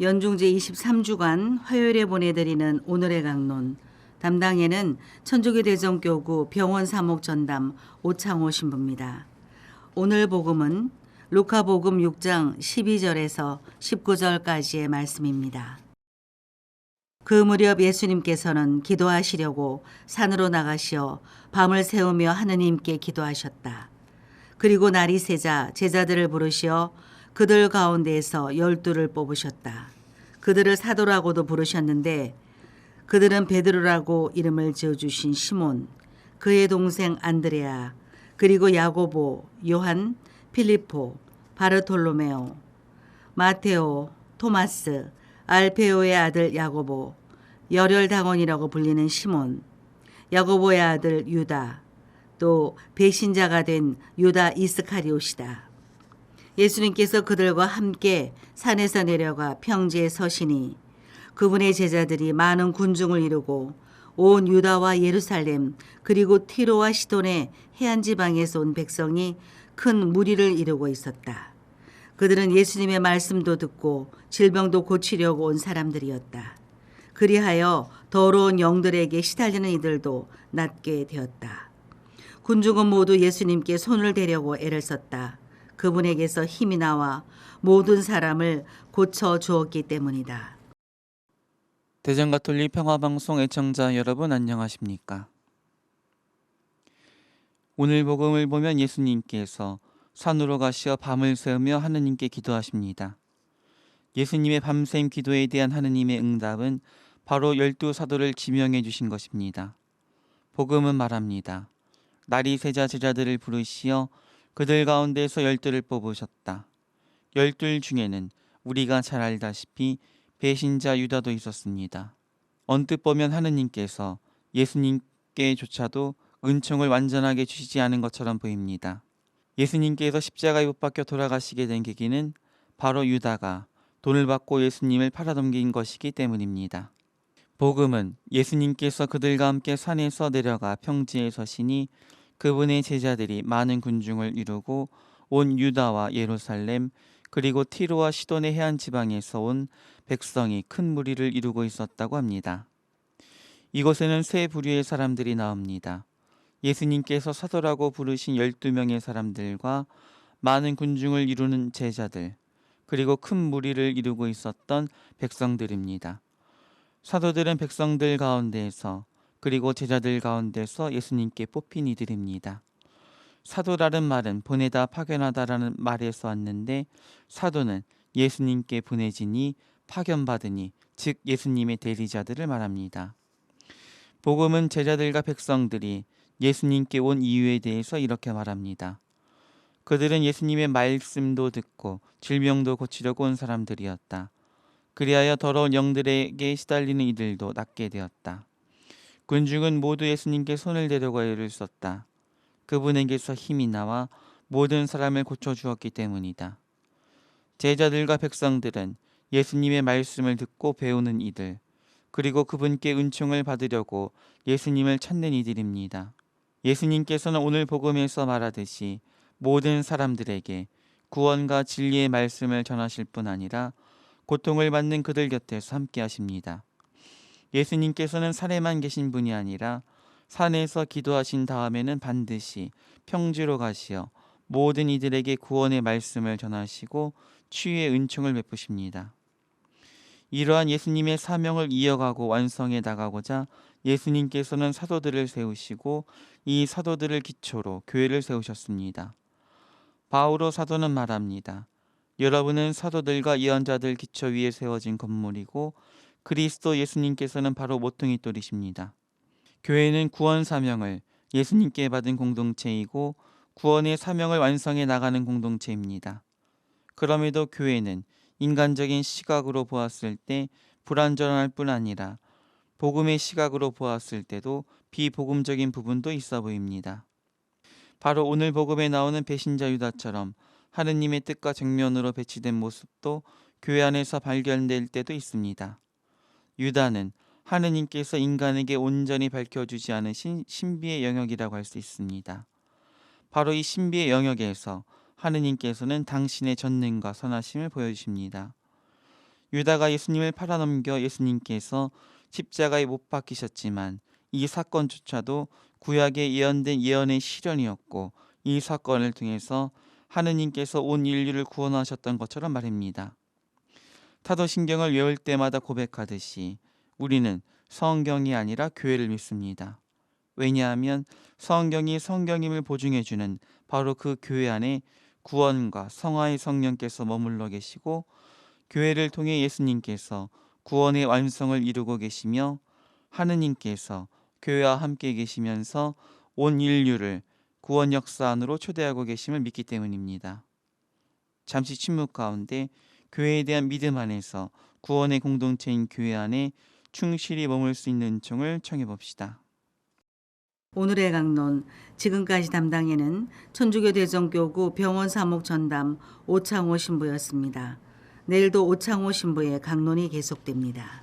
연중제 23주간 화요일에 보내드리는 오늘의 강론. 담당에는 천주교 대전교구 병원 사목 전담 오창호 신부입니다. 오늘 복음은 루카복음 6장 12절에서 19절까지의 말씀입니다. 그 무렵 예수님께서는 기도하시려고 산으로 나가시어 밤을 새우며 하느님께 기도하셨다. 그리고 날이 새자 제자들을 부르시어 그들 가운데에서 12를 뽑으셨다. 그들을 사도라고도 부르셨는데 그들은 베드로라고 이름을 지어주신 시몬, 그의 동생 안드레아, 그리고 야고보, 요한, 필리포, 바르톨로메오, 마테오, 토마스, 알페오의 아들 야고보, 열혈당원이라고 불리는 시몬, 야고보의 아들 유다, 또 배신자가 된 유다 이스카리옷이다. 예수님께서 그들과 함께 산에서 내려가 평지에 서시니 그분의 제자들이 많은 군중을 이루고 온 유다와 예루살렘 그리고 티로와 시돈의 해안 지방에서 온 백성이 큰 무리를 이루고 있었다. 그들은 예수님의 말씀도 듣고 질병도 고치려고 온 사람들이었다. 그리하여 더러운 영들에게 시달리는 이들도 낫게 되었다. 군중은 모두 예수님께 손을 대려고 애를 썼다. 그분에게서 힘이 나와 모든 사람을 고쳐 주었기 때문이다. 대전가톨릭 평화방송 애청자 여러분 안녕하십니까? 오늘 복음을 보면 예수님께서 산으로 가시어 밤을 새우며 하느님께 기도하십니다. 예수님의 밤샘 기도에 대한 하느님의 응답은 바로 12사도를 지명해 주신 것입니다. 복음은 말합니다. 날이 새자 제자들을 부르시어 그들 가운데서 12를 뽑으셨다. 12 중에는 우리가 잘 알다시피 배신자 유다도 있었습니다. 언뜻 보면 하느님께서 예수님께조차도 은총을 완전하게 주시지 않은 것처럼 보입니다. 예수님께서 십자가에 못 박혀 돌아가시게 된 계기는 바로 유다가 돈을 받고 예수님을 팔아넘긴 것이기 때문입니다. 복음은 예수님께서 그들과 함께 산에서 내려가 평지에 서시니 그분의 제자들이 많은 군중을 이루고 온 유다와 예루살렘 그리고 티로와 시돈의 해안 지방에서 온 백성이 큰 무리를 이루고 있었다고 합니다. 이곳에는 세 부류의 사람들이 나옵니다. 예수님께서 사도라고 부르신 12명의 사람들과 많은 군중을 이루는 제자들 그리고 큰 무리를 이루고 있었던 백성들입니다. 사도들은 백성들 가운데에서 그리고 제자들 가운데서 예수님께 뽑힌 이들입니다. 사도라는 말은 보내다 파견하다라는 말에서 왔는데 사도는 예수님께 보내지니 파견받으니 즉 예수님의 대리자들을 말합니다. 복음은 제자들과 백성들이 예수님께 온 이유에 대해서 이렇게 말합니다. 그들은 예수님의 말씀도 듣고 질병도 고치려고 온 사람들이었다. 그리하여 더러운 영들에게 시달리는 이들도 낫게 되었다. 군중은 모두 예수님께 손을 대려고 애를 썼다. 그분에게서 힘이 나와 모든 사람을 고쳐주었기 때문이다. 제자들과 백성들은 예수님의 말씀을 듣고 배우는 이들, 그리고 그분께 은총을 받으려고 예수님을 찾는 이들입니다. 예수님께서는 오늘 복음에서 말하듯이 모든 사람들에게 구원과 진리의 말씀을 전하실 뿐 아니라 고통을 받는 그들 곁에서 함께 하십니다. 예수님께서는 산에만 계신 분이 아니라 산에서 기도하신 다음에는 반드시 평지로 가시어 모든 이들에게 구원의 말씀을 전하시고 치유의 은총을 베푸십니다. 이러한 예수님의 사명을 이어가고 완성해 나가고자 예수님께서는 사도들을 세우시고 이 사도들을 기초로 교회를 세우셨습니다. 바오로 사도는 말합니다. 여러분은 사도들과 예언자들 기초 위에 세워진 건물이고 그리스도 예수님께서는 바로 모퉁이 돌이십니다. 교회는 구원 사명을 예수님께 받은 공동체이고 구원의 사명을 완성해 나가는 공동체입니다. 그럼에도 교회는 인간적인 시각으로 보았을 때 불완전할 뿐 아니라 복음의 시각으로 보았을 때도 비복음적인 부분도 있어 보입니다. 바로 오늘 복음에 나오는 배신자 유다처럼 하느님의 뜻과 정면으로 배치된 모습도 교회 안에서 발견될 때도 있습니다. 유다는 하느님께서 인간에게 온전히 밝혀주지 않으신 신비의 영역이라고 할 수 있습니다. 바로 이 신비의 영역에서 하느님께서는 당신의 전능과 선하심을 보여주십니다. 유다가 예수님을 팔아넘겨 예수님께서 십자가에 못 박히셨지만 이 사건조차도 구약에 예언된 예언의 실현이었고 이 사건을 통해서 하느님께서 온 인류를 구원하셨던 것처럼 말입니다. 사도신경을 외울 때마다 고백하듯이 우리는 성경이 아니라 교회를 믿습니다. 왜냐하면 성경이 성경임을 보증해주는 바로 그 교회 안에 구원과 성화의 성령께서 머물러 계시고 교회를 통해 예수님께서 구원의 완성을 이루고 계시며 하느님께서 교회와 함께 계시면서 온 인류를 구원 역사 안으로 초대하고 계심을 믿기 때문입니다. 잠시 침묵 가운데 교회에 대한 믿음 안에서 구원의 공동체인 교회 안에 충실히 머물 수 있는 은총을 청해 봅시다. 오늘의 강론, 지금까지 담당에는 천주교 대전교구 병원 사목 전담 오창호 신부였습니다. 내일도 오창호 신부의 강론이 계속됩니다.